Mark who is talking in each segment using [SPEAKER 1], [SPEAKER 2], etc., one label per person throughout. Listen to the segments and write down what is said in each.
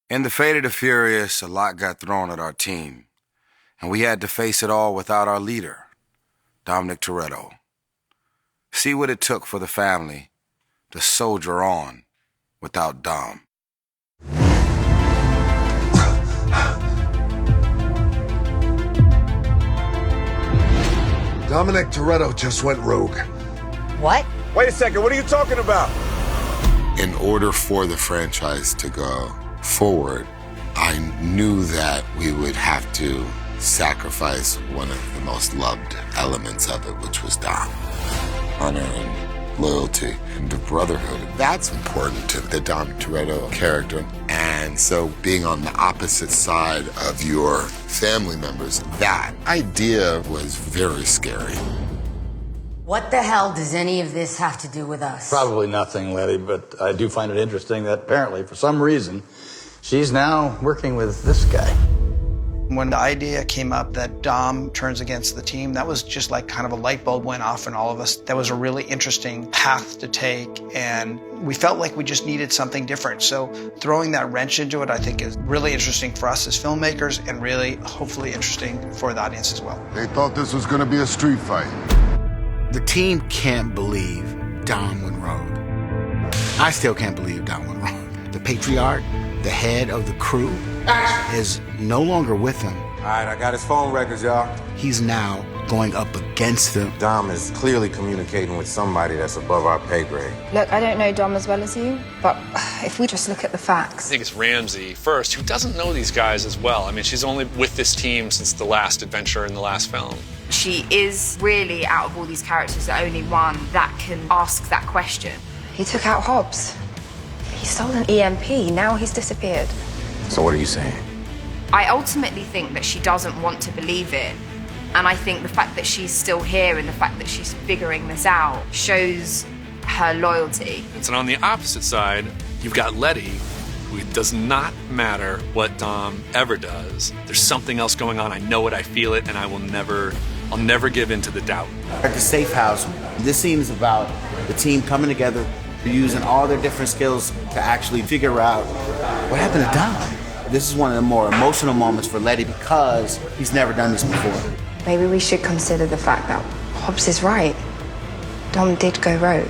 [SPEAKER 1] In the Fate of the Furious, a lot got thrown at our team, and we had to face it all without our leader, Dominic Toretto. See what it took for the family to soldier on without Dom.
[SPEAKER 2] Dominic Toretto just went rogue.
[SPEAKER 3] What?
[SPEAKER 4] Wait a second, what are you talking about?
[SPEAKER 2] In order for the franchise to go forward, I knew that we would have to sacrifice one of the most loved elements of it, which was Dom. Honor and loyalty and the brotherhood. That's important to the Dom Toretto character. And so being on the opposite side of your family members, that idea was very scary.
[SPEAKER 3] What the hell does any of this have to do with us?
[SPEAKER 5] Probably nothing, Letty, but I do find it interesting that apparently, for some reason, she's now working with this guy.
[SPEAKER 6] When the idea came up that Dom turns against the team, that was just like kind of a light bulb went off in all of us. That was a really interesting path to take, and we felt like we just needed something different. So throwing that wrench into it, I think, is really interesting for us as filmmakers and really, hopefully, interesting for the audience as well.
[SPEAKER 2] They thought this was going to be a street fight.
[SPEAKER 7] The team can't believe Dom went rogue. I still can't believe Dom went rogue. The patriarch, the head of the crew, is no longer with him.
[SPEAKER 4] All right, I got his phone records, y'all.
[SPEAKER 7] He's now going up against them.
[SPEAKER 4] Dom is clearly communicating with somebody that's above our pay grade.
[SPEAKER 8] Look, I don't know Dom as well as you, but if we just look at the facts.
[SPEAKER 9] I think it's Ramsey first, who doesn't know these guys as well. I mean, she's only with this team since the last adventure in the last film.
[SPEAKER 8] She is really, out of all these characters, the only one that can ask that question. He took out Hobbs. He stole an EMP. Now he's disappeared.
[SPEAKER 4] So what are you saying?
[SPEAKER 8] I ultimately think that she doesn't want to believe it. And I think the fact that she's still here and the fact that she's figuring this out shows her loyalty.
[SPEAKER 9] And on the opposite side, you've got Letty, who it does not matter what Dom ever does. There's something else going on. I know it, I feel it, and I'll never give in to the doubt.
[SPEAKER 7] At the safe house, this scene is about the team coming together, using all their different skills to actually figure out what happened to Dom. This is one of the more emotional moments for Letty because he's never done this before.
[SPEAKER 8] Maybe we should consider the fact that Hobbs is right. Dom did go rogue.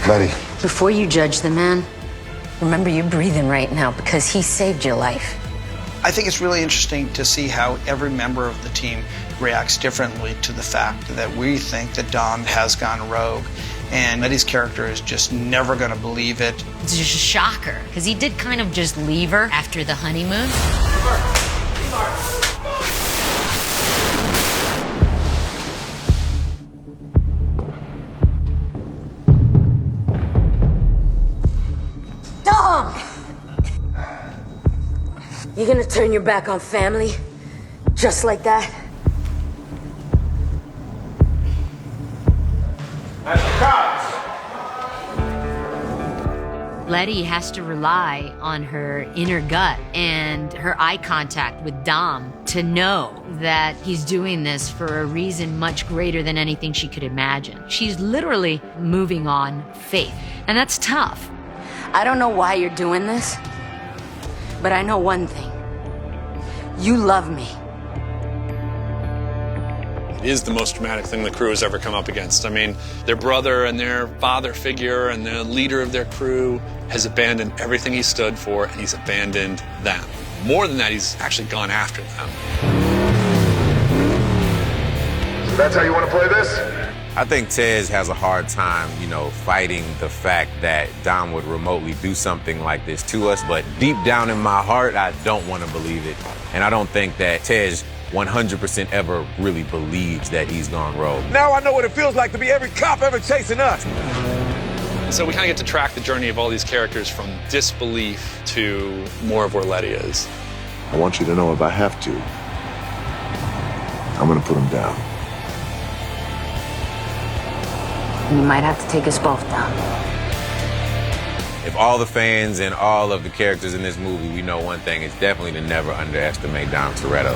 [SPEAKER 2] Letty.
[SPEAKER 3] Before you judge the man, remember you're breathing right now because he saved your life.
[SPEAKER 6] I think it's really interesting to see how every member of the team reacts differently to the fact that we think that Dom has gone rogue, and Letty's character is just never going to believe it.
[SPEAKER 10] It's just a shocker, because he did kind of just leave her after the honeymoon.
[SPEAKER 3] Dom! You gonna turn your back on family? Just like that?
[SPEAKER 10] Letty has to rely on her inner gut and her eye contact with Dom to know that he's doing this for a reason much greater than anything she could imagine. She's literally moving on faith, and that's tough.
[SPEAKER 3] I don't know why you're doing this, but I know one thing. You love me.
[SPEAKER 9] It is the most dramatic thing the crew has ever come up against. I mean, their brother and their father figure and the leader of their crew has abandoned everything he stood for, and he's abandoned them. More than that, he's actually gone after them.
[SPEAKER 2] So that's how you want to play this?
[SPEAKER 4] I think Tej has a hard time, fighting the fact that Dom would remotely do something like this to us. But deep down in my heart, I don't want to believe it. And I don't think that Tej 100% ever really believes that he's gone rogue.
[SPEAKER 11] Now I know what it feels like to be every cop ever chasing us.
[SPEAKER 9] So we kind of get to track the journey of all these characters from disbelief to more of where Letty is.
[SPEAKER 2] I want you to know if I have to, I'm going to put him down.
[SPEAKER 3] You might have to take us both down.
[SPEAKER 4] If all the fans and all of the characters in this movie, we know one thing, it's definitely to never underestimate Dom Toretto.